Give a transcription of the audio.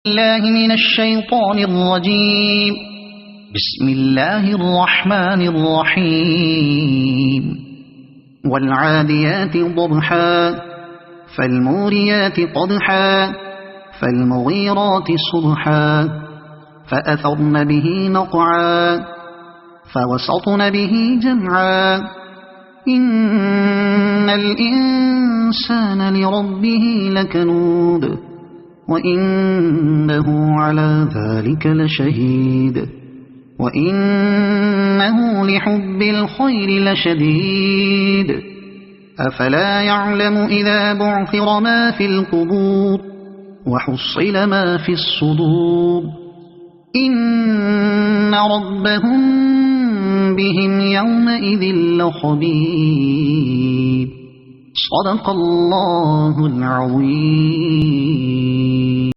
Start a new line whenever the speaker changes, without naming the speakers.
الله من الشيطان الرجيم. بسم الله الرحمن الرحيم. والعاديات ضبحا فالموريات قدحا فالمغيرات صبحا فأثرن به نقعا فوسطن به جمعا إن الإنسان لربه لكنود وإنه على ذلك لشهيد وإنه لحب الخير لشديد أفلا يعلم إذا بعثر ما في القبور وحصل ما في الصدور إن ربهم بهم يومئذ لخبير. صدق الله العظيم.